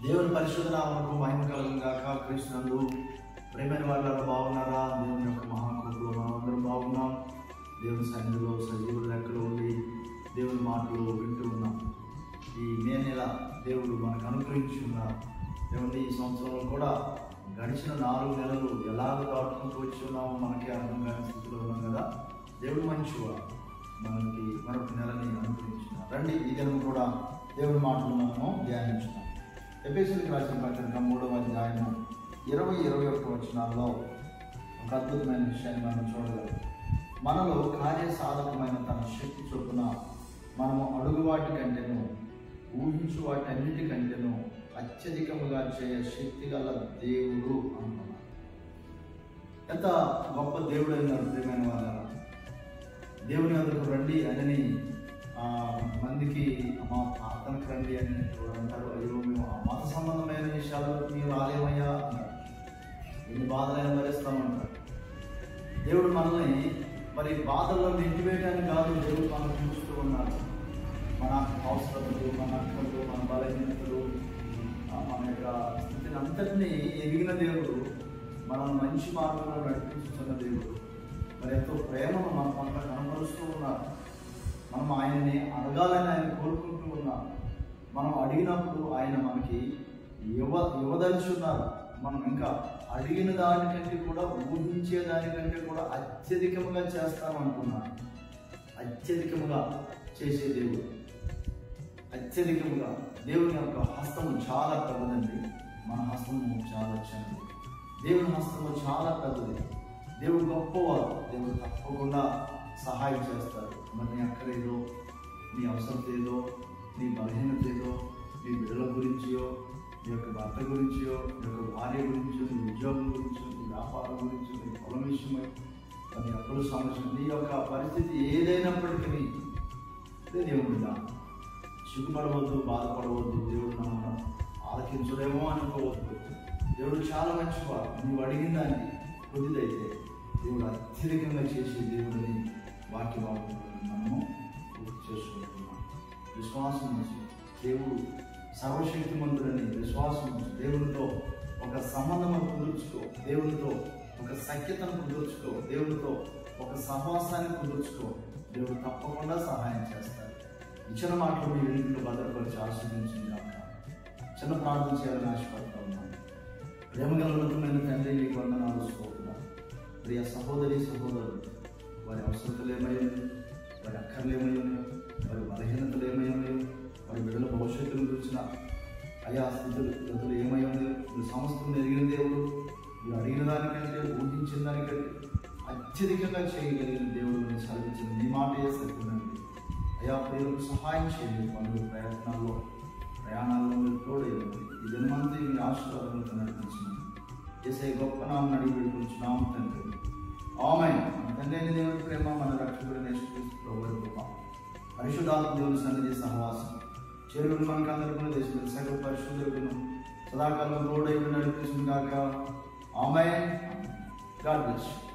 దేవుని పరిశుద్ధ నామమునకు మహిమ కలుగును గాక. క్రీస్తునందు ప్రేమైన వాళ్ళ బాగున్నారా? దేవుని యొక్క మహాకృపలో మనమందరం బాగున్నాం. దేవుని సన్నిధిలో సజీవుల లెక్కలో ఉండి దేవుని మాటలు వింటూ ఉన్నాం. ఈ మే నెల దేవుడు మనకు అనుగ్రహించి ఉన్నారు. దేవుని ఈ సంవత్సరంలో కూడా గడిచిన 4 నెలలు ఎలాగ దాటుకుంటూ వచ్చి ఉన్నామో మనకే అర్థం కాని స్థితిలో ఉన్నాం కదా. దేవుడు మంచివాడు, మనకి మరొక నెలని అనుగ్రహించున్నారు. రండి, ఈ దినం కూడా దేవుని మాటలు మనము ధ్యానించున్నాం. ఎఫెసీయులకు రాసిన పత్రిక 3వ అధ్యాయము 20-21 వచనాల్లో ఒక అద్భుతమైన విషయాన్ని మనం చూడగలం. మనలో కార్యసాధకమైన తన శక్తి చొప్పున మనము అడుగు వాటి కంటేను ఊహించు వాటి అన్నిటికంటేను అత్యధికముగా చేయ శక్తి గల దేవుడు అంటున్నాడు. ఎంత గొప్ప దేవుడు అయినారు ప్రియమైన వాళ్ళ. దేవుని వద్దకు రండి అని మందికి మా ప్రార్థనకు రండి అని అంటారు. అయ్యో మేము మత సంబంధమైన విషయాలు మీరు రాలేమయ్యా అన్నారు. ఎన్ని బాధలైనా భరిస్తామంటారు. దేవుడు మనల్ని మరి బాధల్లో నెట్టివేయడానికి కాదు, దేవుడు మనకు చూస్తూ ఉన్నారు. మన అవసరతలు, మన అక్కలు, మన బలహీనతలు, మన యొక్క స్థితిని అంతటినీ ఎరిగిన దేవుడు, మనం మంచి మార్గంలో నడిపించుతున్న దేవుడు. మరి ఎంతో ప్రేమను మన పట్ల కనపరుస్తూ ఉన్నారు. మనం ఆయనని అడగాలని ఆయన కోరుకుంటూ ఉన్నాం. మనం అడిగినప్పుడు ఆయన మనకి ఇవ్వదలుచున్నారు. మనం ఇంకా అడిగిన దానికంటే కూడా ఊహించే దానికంటే కూడా అత్యధికముగా చేస్తామనుకున్నాను. అత్యధికముగా చేసే దేవుడు, అత్యధికముగా. దేవుని యొక్క హస్తము చాలా పెద్దదండి. మన హస్తము చాలా చిన్నది. దేవుని హస్తము చాలా పెద్దది. దేవుడు గొప్పవారు. దేవుడు తప్పకుండా సహాయం చేస్తారు. మరి నీ అక్కలేదో, నీ అవసరం ఏదో, నీ బలహీనత ఏదో, నీ బిడ్డల గురించియో, నీ యొక్క భర్త గురించియో, నీ యొక్క భార్య గురించో, నీ ఉద్యోగం గురించో, నీ వ్యాపారం గురించో, నీ పొలం విషయమై, నీ అప్పుల సమస్య, నీ యొక్క పరిస్థితి ఏదైనప్పటికీ దేవుడిగా సిగ్గుపడవద్దు, బాధపడవద్దు. దేవుడు నన్ను ఆలకించడేమో అనుకోవద్దు. దేవుడు చాలా మంచివాడు. నువ్వు అడిగిన దాన్ని కొద్దిదైతే దేవుడు అత్యధికంగా చేసే దేవుడిని వాక్య భాగంలో మనము పూర్తి చేసుకుంటున్నాం. విశ్వాసం నుంచి దేవుడు సర్వశక్తిమంతుడని విశ్వాసం నుంచి దేవునితో ఒక సంబంధం కుదుర్చుకో, దేవునితో ఒక సఖ్యతను కుదుర్చుకో, దేవునితో ఒక సహవాసాన్ని కుదుర్చుకో. దేవుడు తప్పకుండా సహాయం చేస్తారు. ఇచ్చిన మాటలు మీ ఇంట్లో భద్రపరిచి ఆశీర్వదించింది కాక. చిన్న ప్రార్థన చేయాలని ఆశపడతా ఉన్నాను. ప్రేమగల ఉన్నతమైన తండ్రి, మీకు వందనాలు స్తోత్రాలు. ప్రియ సహోదరి సహోదరులు, వారి అవసరతలు ఏమయ్యాయో, వారి అక్కర్లు ఏమయ్యాయో, వారి బలహీనతలు ఏమయ్యాయో, వారి బిడ్డల భవిష్యత్తును గురించిన అయా స్థితులు ఏమయ్యాయో మీరు సమస్తం ఎరిగిన దేవుడు. మీరు అడిగిన దానికంటే, ఊహించిన దానికంటే అత్యధికంగా చేయగలిగిన దేవుడు అని సాధించిన మీ మాటే సత్యమండి. అయా ప్రియులకు సహాయం చేయండి. పనులు ప్రయాణాల్లో మీరు తోడేయండి. ఈ జన్మంతా మీ ఆశీర్వాదాలతో నడిపించండి. చేసే గొప్ప నామం అడిగి పెట్టుకుంటున్నాము తండ్రి. ఆమేన్. మన తండ్రి అయిన దేవుని ప్రేమ, మన రక్షకుడైన యేసుక్రీస్తు ప్రభువు కృప, పరిశుద్ధాత్మ దేవుని సన్నిధి సహవాసం చేరుకుని మనకు అందరికీ దేశం సకల పరిశుద్ధులను సదాకాలం తోడై నడిపించును గాక. ఆమేన్. God bless you.